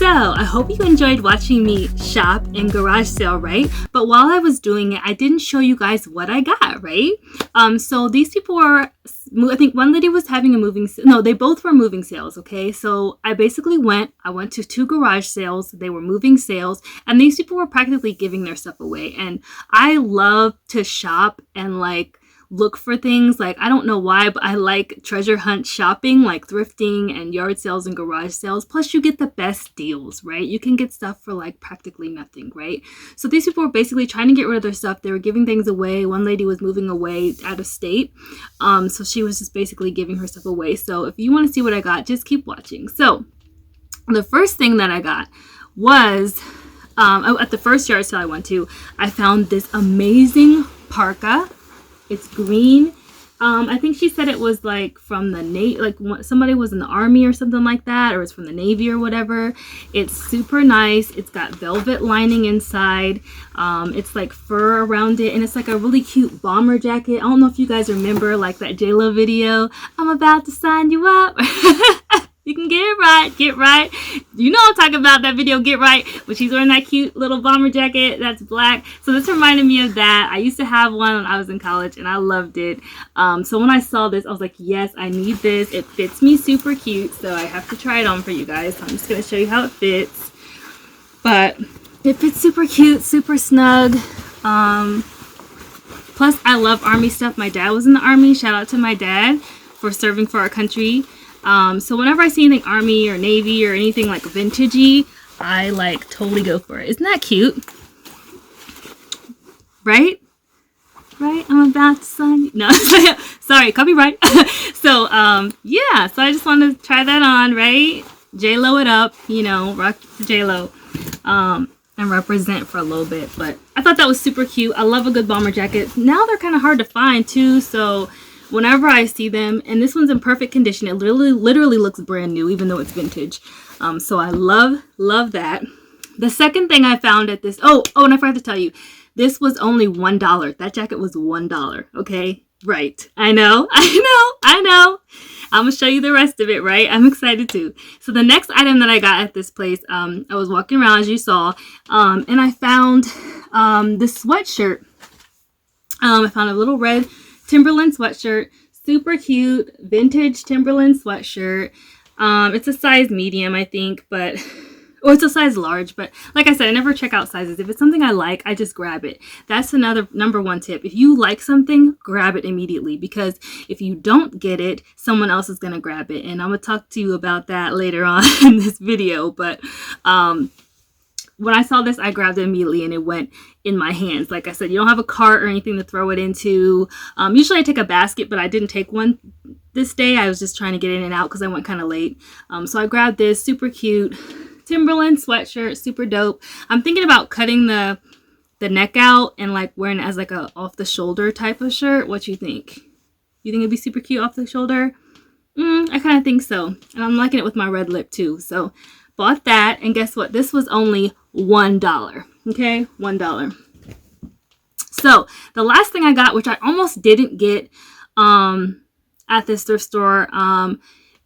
So I hope you enjoyed watching me shop and garage sale, right? But while I was doing it, I didn't show you guys what I got, right? So these people were, I think one lady was having a they both were moving sales, okay? So I basically went to 2 garage sales. They were moving sales, and these people were practically giving their stuff away. And I love to shop and like look for things. Like, I don't know why, but I like treasure hunt shopping, like thrifting and yard sales and garage sales. Plus you get the best deals, right? You can get stuff for like practically nothing, right? So these people were basically trying to get rid of their stuff. They were giving things away. One lady was moving away out of state. So she was just basically giving her stuff away. So if you want to see what I got, just keep watching. So the first thing that I got was at the first yard sale I went to, I found this amazing parka. It's green. I think she said it was like from the Navy, like somebody was in the Army or something like that, or it's from the Navy or whatever. It's super nice. It's got velvet lining inside. It's like fur around it, and it's like a really cute bomber jacket. I don't know if you guys remember like that J-Lo video, I'm about to sign you up. You can get right. You know I'm talking about that video, Get Right, when she's wearing that cute little bomber jacket that's black. So this reminded me of that. I used to have one when I was in college, and I loved it. So when I saw this, I was like, yes, I need this. It fits me super cute, so I have to try it on for you guys. So I'm just going to show you how it fits. But it fits super cute, super snug. Plus, I love Army stuff. My dad was in the Army. Shout out to my dad for serving for our country. So whenever I see anything Army or Navy or anything like vintagey, I like totally go for it. Isn't that cute? Right? I'm about to sign you. No, sorry, copyright. So, yeah, so I just wanted to try that on, right? J-Lo it up, you know, rock the J-Lo, and represent for a little bit. But I thought that was super cute. I love a good bomber jacket. Now they're kind of hard to find too, so whenever I see them, and this one's in perfect condition, it literally looks brand new, even though it's vintage. So I love that. The second thing I found at this, and I forgot to tell you, this was only $1. That jacket was $1, okay? Right. I know. I'm gonna show you the rest of it, right? I'm excited too. So the next item that I got at this place, I was walking around, as you saw, and I found this sweatshirt. I found a little red Timberland sweatshirt, super cute, vintage Timberland sweatshirt. It's a size medium, I think, it's a size large, but like I said, I never check out sizes. If it's something I like, I just grab it. That's another number one tip. If you like something, grab it immediately, because if you don't get it, someone else is going to grab it. And I'm going to talk to you about that later on in this video, but when I saw this, I grabbed it immediately and it went in my hands. Like I said, you don't have a cart or anything to throw it into. Usually I take a basket, but I didn't take one this day. I was just trying to get in and out because I went kind of late. So I grabbed this super cute Timberland sweatshirt, super dope. I'm thinking about cutting the neck out and like wearing it as like a off the shoulder type of shirt. What you think? You think it'd be super cute off the shoulder? I kind of think so. And I'm liking it with my red lip too. So bought that, and guess what? This was only $1. Okay, $1. So the last thing I got, which I almost didn't get at this thrift store,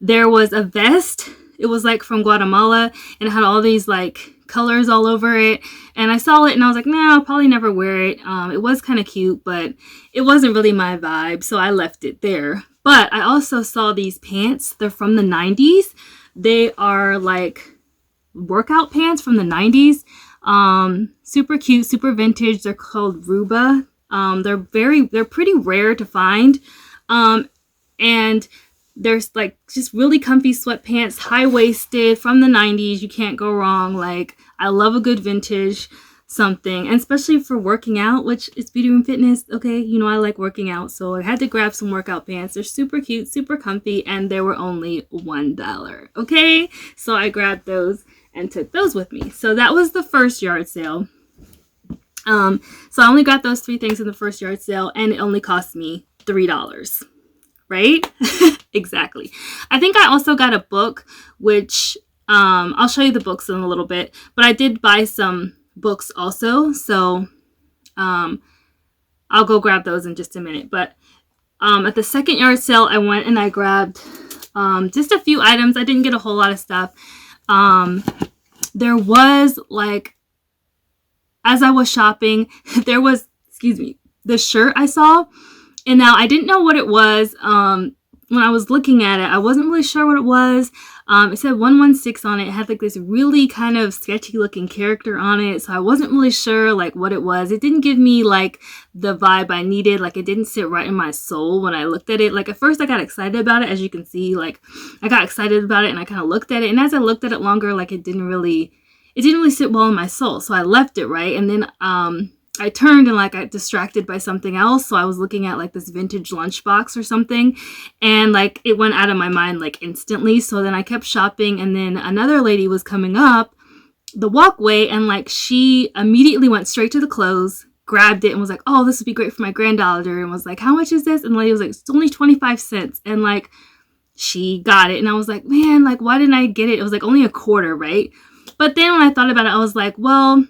there was a vest. It was like from Guatemala, and it had all these like colors all over it, and I saw it and I was like, nah, I'll probably never wear it. It was kind of cute, but it wasn't really my vibe, so I left it there. But I also saw these pants. They're from the 90s. They are like workout pants from the 90s. Super cute, super vintage. They're called Ruba. They're pretty rare to find. And there's like just really comfy sweatpants, high-waisted, from the 90s. You can't go wrong. Like, I love a good vintage something, and especially for working out, which is BeautyRoom Fitness. Okay, you know I like working out, so I had to grab some workout pants. They're super cute, super comfy, and they were only $1. Okay, so I grabbed those and took those with me. So that was the first yard sale. So I only got those 3 things in the first yard sale, and it only cost me $3. Right? Exactly. I think I also got a book, which I'll show you the books in a little bit, but I did buy some books also, so I'll go grab those in just a minute. But at the second yard sale, I went and I grabbed just a few items. I didn't get a whole lot of stuff. there was like, as I was shopping, there was, excuse me, the shirt I saw. And now I didn't know what it was. When I was looking at it, I wasn't really sure what it was. It said 116 on it. It had like this really kind of sketchy looking character on it. So I wasn't really sure like what it was. It didn't give me like the vibe I needed. Like it didn't sit right in my soul when I looked at it. Like at first I got excited about it. As you can see, like I got excited about it and I kind of looked at it. And as I looked at it longer, like it didn't really sit well in my soul. So I left it, right? And then I turned and like I got distracted by something else. So I was looking at like this vintage lunchbox or something, and like it went out of my mind like instantly. So then I kept shopping, and then another lady was coming up the walkway, and like she immediately went straight to the clothes, grabbed it, and was like, "Oh, this would be great for my granddaughter," and was like, "How much is this?" And the lady was like, "It's only 25 cents." And like she got it, and I was like, "Man, like why didn't I get it?" It was like only a quarter, right? But then when I thought about it, I was like, well,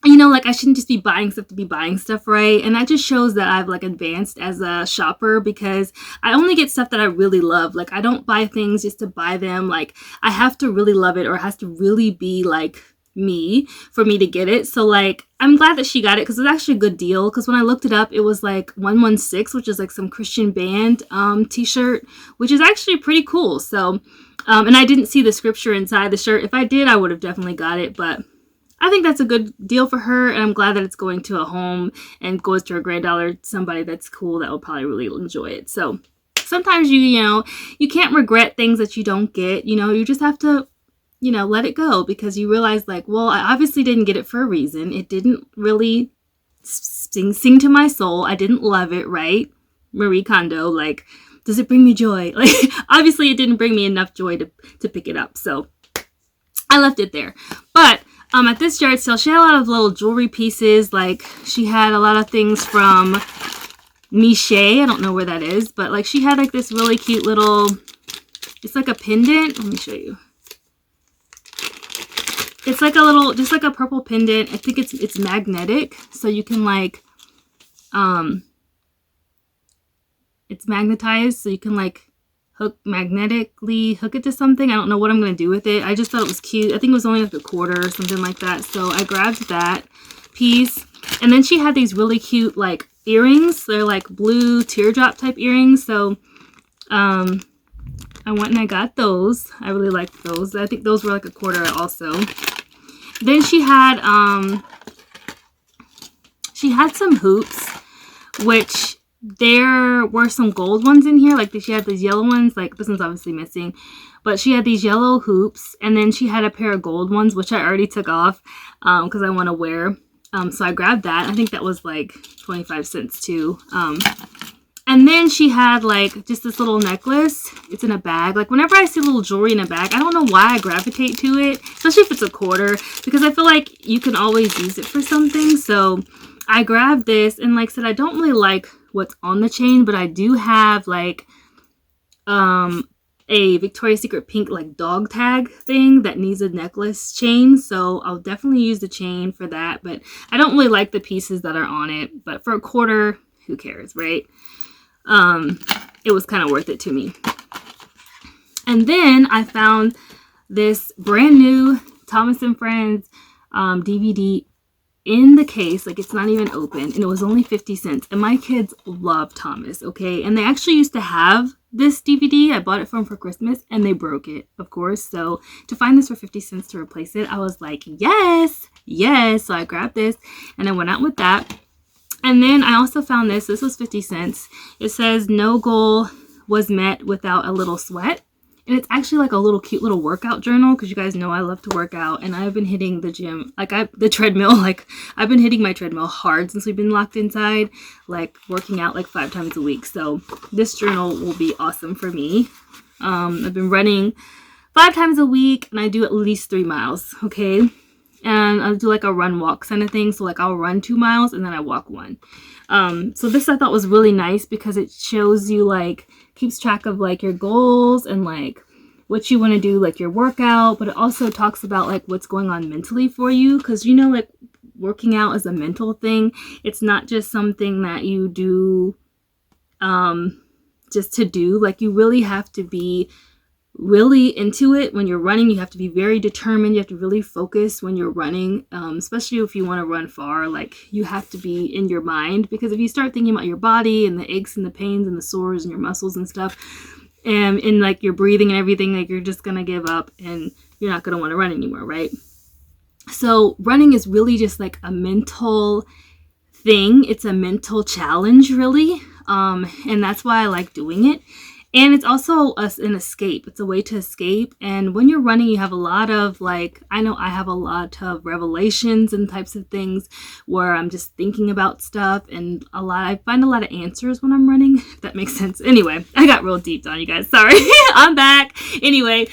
you know, like I shouldn't just be buying stuff to be buying stuff, right? And that just shows that I've like advanced as a shopper, because I only get stuff that I really love. Like I don't buy things just to buy them. Like I have to really love it, or it has to really be like me for me to get it. So like I'm glad that she got it, because it's actually a good deal. Because when I looked it up, it was like 116, which is like some Christian band t-shirt, which is actually pretty cool. So and I didn't see the scripture inside the shirt. If I did, I would have definitely got it, but I think that's a good deal for her, and I'm glad that it's going to a home and goes to her granddaughter, somebody that's cool that will probably really enjoy it. So sometimes you can't regret things that you don't get. You just have to, let it go, because you realize like, well, I obviously didn't get it for a reason. It didn't really sing to my soul. I didn't love it, right? Marie Kondo, like, does it bring me joy? Like, obviously it didn't bring me enough joy to pick it up. So I left it there. But at this yard sale, she had a lot of little jewelry pieces. Like she had a lot of things from Miche. I don't know where that is, but like she had like this really cute little, it's like a pendant. Let me show you. It's like a little, just like a purple pendant. I think it's magnetic, so you can like, it's magnetized, so you can like magnetically hook it to something. I don't know what I'm going to do with it. I just thought it was cute. I think it was only like a quarter or something like that. So I grabbed that piece. And then she had these really cute like earrings. They're like blue teardrop type earrings. So I went and I got those. I really liked those. I think those were like a quarter also. Then she had some hoops, which there were some gold ones in here. Like she had these yellow ones. Like this one's obviously missing, but she had these yellow hoops, and then she had a pair of gold ones, which I already took off because I want to wear. So I grabbed that. I think that was like 25 cents too. And then she had like just this little necklace. It's in a bag. Like whenever I see little jewelry in a bag, I don't know why I gravitate to it, especially if it's a quarter, because I feel like you can always use it for something. So I grabbed this, and like I said, I don't really like what's on the chain, but I do have like a Victoria's Secret pink like dog tag thing that needs a necklace chain, so I'll definitely use the chain for that. But I don't really like the pieces that are on it, but for a quarter, who cares, right? It was kind of worth it to me. And then I found this brand new Thomas and Friends DVD in the case. Like it's not even open, and it was only 50 cents, and my kids love Thomas, okay? And they actually used to have this DVD. I bought it for them for Christmas, and they broke it, of course. So to find this for 50 cents to replace it, I was like, yes. So I grabbed this, and I went out with that. And then I also found this. This was 50 cents. It says, "No goal was met without a little sweat." And it's actually like a little cute little workout journal, because you guys know I love to work out, and I've been hitting the gym, the treadmill, like I've been hitting my treadmill hard since we've been locked inside, like working out like 5 times a week. So this journal will be awesome for me. I've been running 5 times a week, and I do at least 3 miles, okay? And I'll do like a run walk kind of thing. So like I'll run 2 miles and then I walk 1. So this I thought was really nice, because it shows you like, keeps track of like your goals and like what you want to do, like your workout, but it also talks about like what's going on mentally for you, because like working out is a mental thing. It's not just something that you do just to do. Like you really have to be really into it. When you're running, you have to be very determined. You have to really focus when you're running, especially if you want to run far. Like, you have to be in your mind, because if you start thinking about your body and the aches and the pains and the sores and your muscles and stuff, and in like your breathing and everything, like, you're just gonna give up and you're not gonna want to run anymore, right? So running is really just like a mental thing. It's a mental challenge, really, and that's why I like doing it. And it's also an escape. It's a way to escape. And when you're running, you have a lot of, like, I know I have a lot of revelations and types of things where I'm just thinking about stuff, and I find a lot of answers when I'm running, if that makes sense. Anyway, I got real deep on you guys. Sorry. I'm back. Anyway,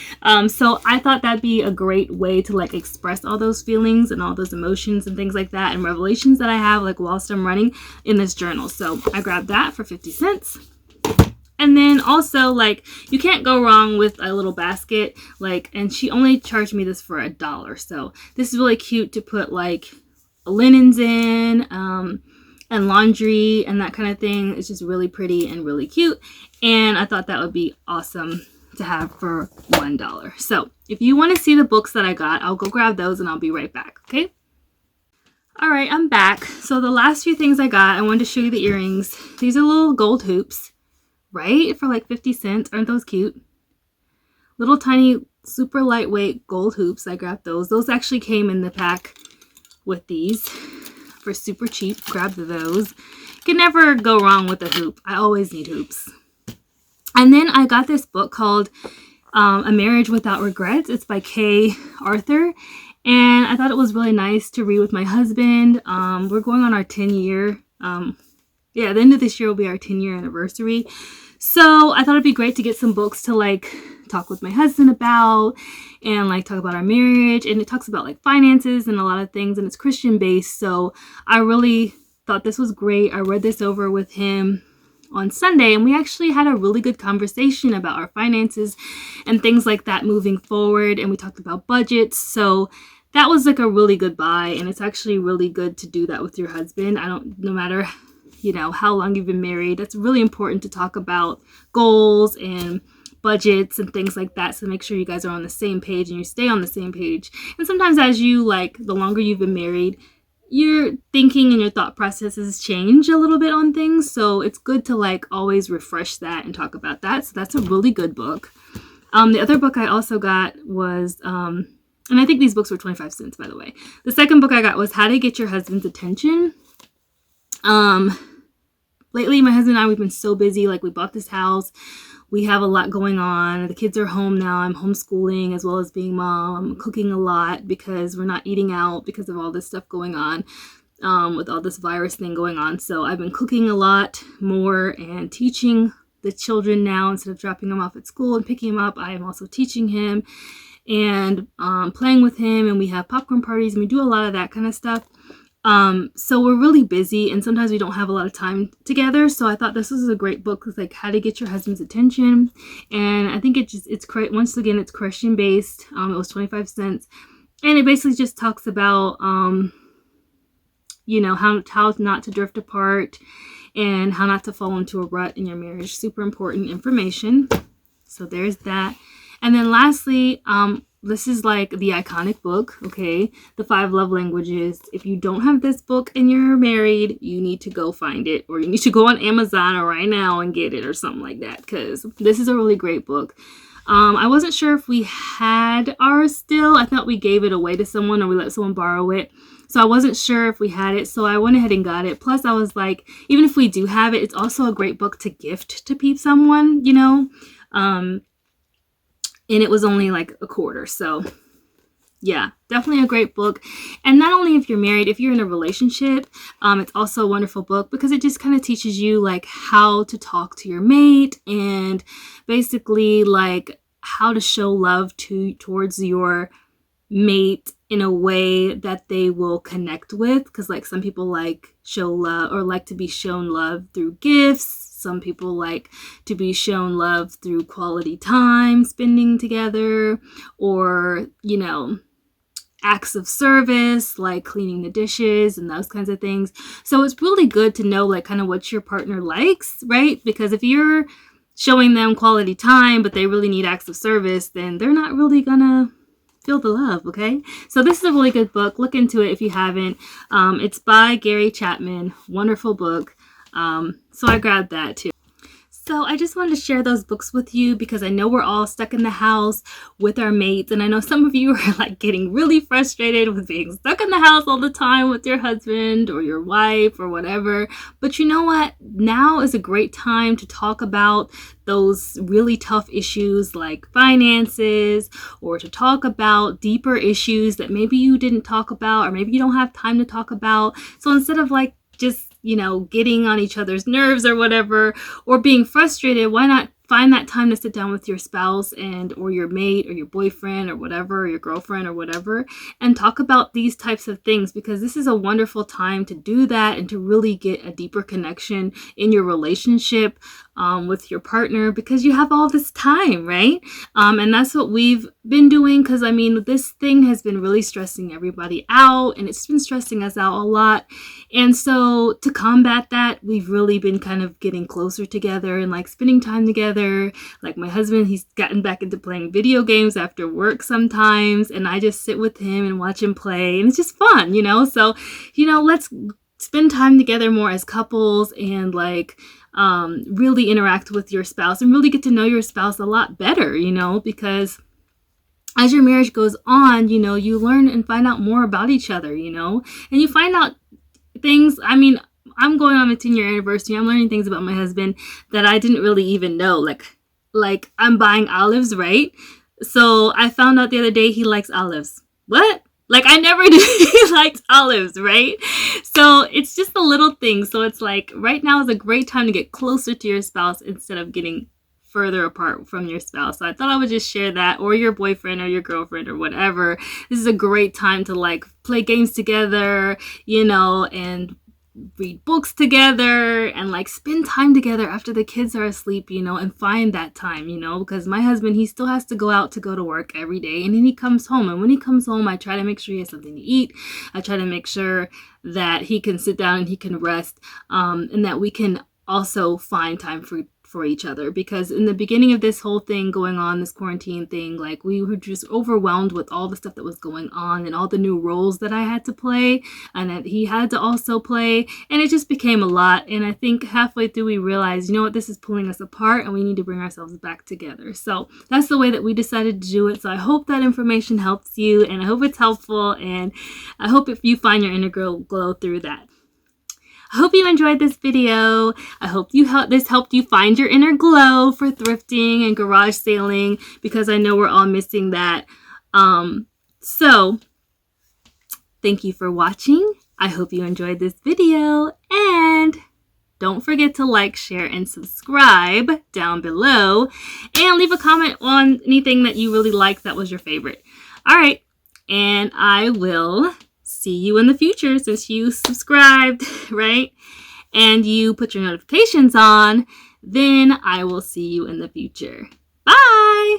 so I thought that'd be a great way to like express all those feelings and all those emotions and things like that, and revelations that I have like whilst I'm running, in this journal. So I grabbed that for 50 cents. And then also, like, you can't go wrong with a little basket, like, and she only charged me this for $1. So this is really cute to put like linens in, and laundry and that kind of thing. It's just really pretty and really cute. And I thought that would be awesome to have for $1. So if you want to see the books that I got, I'll go grab those and I'll be right back. Okay. All right, I'm back. So the last few things I got, I wanted to show you the earrings. These are little gold hoops. Right? For like 50 cents. Aren't those cute? Little tiny, super lightweight gold hoops. I grabbed those. Those actually came in the pack with these for super cheap. Grabbed those. You can never go wrong with a hoop. I always need hoops. And then I got this book called A Marriage Without Regrets. It's by Kay Arthur. And I thought it was really nice to read with my husband. We're going on our 10-year the end of this year will be our 10-year anniversary. So I thought it'd be great to get some books to like talk with my husband about, and like talk about our marriage. And it talks about like finances and a lot of things, and it's Christian based. So I really thought this was great. I read this over with him on Sunday, and we actually had a really good conversation about our finances and things like that moving forward. And we talked about budgets. So that was like a really good buy. And it's actually really good to do that with your husband. No matter how long you've been married, that's really important to talk about goals and budgets and things like that. So make sure you guys are on the same page and you stay on the same page. And sometimes as you the longer you've been married, your thinking and your thought processes change a little bit on things. So it's good to like always refresh that and talk about that. So that's a really good book. The other book I also got was, and I think these books were 25 cents, by the way. The second book I got was How to Get Your Husband's Attention. Lately, my husband and I, we've been so busy. Like, we bought this house. We have a lot going on. The kids are home now. I'm homeschooling as well as being mom. I'm cooking a lot because we're not eating out because of all this stuff going on, with all this virus thing going on. So I've been cooking a lot more and teaching the children now. Instead of dropping them off at school and picking them up, I am also teaching him and playing with him. And we have popcorn parties and we do a lot of that kind of stuff. So we're really busy and sometimes we don't have a lot of time together. So I thought this was a great book with like how to get your husband's attention. And I think it's great. Once again, it's Christian based. It was 25 cents and it basically just talks about, how not to drift apart and how not to fall into a rut in your marriage. Super important information. So there's that. And then lastly, this is like the iconic book, okay? The 5 Love Languages. If you don't have this book and you're married, you need to go find it, or you need to go on Amazon right now and get it or something like that, because this is a really great book. I wasn't sure if we had ours still. I thought we gave it away to someone or we let someone borrow it. So I wasn't sure if we had it. So I went ahead and got it. Plus I was like, even if we do have it, it's also a great book to gift to someone, and it was only like $0.25. So yeah, definitely a great book. And not only if you're married, if you're in a relationship, it's also a wonderful book because it just kind of teaches you like how to talk to your mate and basically like how to show love towards your mate in a way that they will connect with. Because like some people like show love or like to be shown love through gifts. Some people like to be shown love through quality time spending together, or, acts of service like cleaning the dishes and those kinds of things. So it's really good to know like kind of what your partner likes, right? Because if you're showing them quality time, but they really need acts of service, then they're not really gonna feel the love, okay? So this is a really good book. Look into it if you haven't. It's by Gary Chapman. Wonderful book. So I grabbed that too. So I just wanted to share those books with you because I know we're all stuck in the house with our mates. And I know some of you are like getting really frustrated with being stuck in the house all the time with your husband or your wife or whatever. But you know what? Now is a great time to talk about those really tough issues like finances, or to talk about deeper issues that maybe you didn't talk about, or maybe you don't have time to talk about. So instead of like just getting on each other's nerves or whatever, or being frustrated, why not find that time to sit down with your spouse or your mate or your boyfriend or whatever, or your girlfriend or whatever, and talk about these types of things, because this is a wonderful time to do that and to really get a deeper connection in your relationship with your partner, because you have all this time, right? And that's what we've been doing, because I mean, this thing has been really stressing everybody out, and it's been stressing us out a lot. And so to combat that, we've really been kind of getting closer together and like spending time together. Like my husband, he's gotten back into playing video games after work sometimes, and I just sit with him and watch him play, and it's just fun, So, let's spend time together more as couples, and like really interact with your spouse and really get to know your spouse a lot better, because as your marriage goes on, you learn and find out more about each other, and you find out things. I mean, I'm going on my 10-year anniversary. I'm learning things about my husband that I didn't really even know. Like I'm buying olives, right? So I found out the other day he likes olives. What? Like I never knew he liked olives, right? So it's just the little things. So it's like right now is a great time to get closer to your spouse instead of getting further apart from your spouse. So I thought I would just share that, or your boyfriend or your girlfriend or whatever. This is a great time to like play games together, and read books together and like spend time together after the kids are asleep, and find that time, because my husband, he still has to go to work every day, and then he comes home, and when he comes home, I try to make sure he has something to eat. I try to make sure that he can sit down and he can rest, and that we can also find time for each other, because in the beginning of this whole thing going on, this quarantine thing, like we were just overwhelmed with all the stuff that was going on and all the new roles that I had to play and that he had to also play, and it just became a lot. And I think halfway through we realized, this is pulling us apart and we need to bring ourselves back together. So that's the way that we decided to do it. So I hope that information helps you, and I hope it's helpful, and I hope if you find your inner glow through that. I hope you enjoyed this video. I hope this helped you find your inner glow for thrifting and garage sailing, because I know we're all missing that. So thank you for watching. I hope you enjoyed this video, and don't forget to like, share, and subscribe down below, and leave a comment on anything that you really liked that was your favorite. All right, and I will see you in the future, since you subscribed, right? And you put your notifications on, then I will see you in the future. Bye!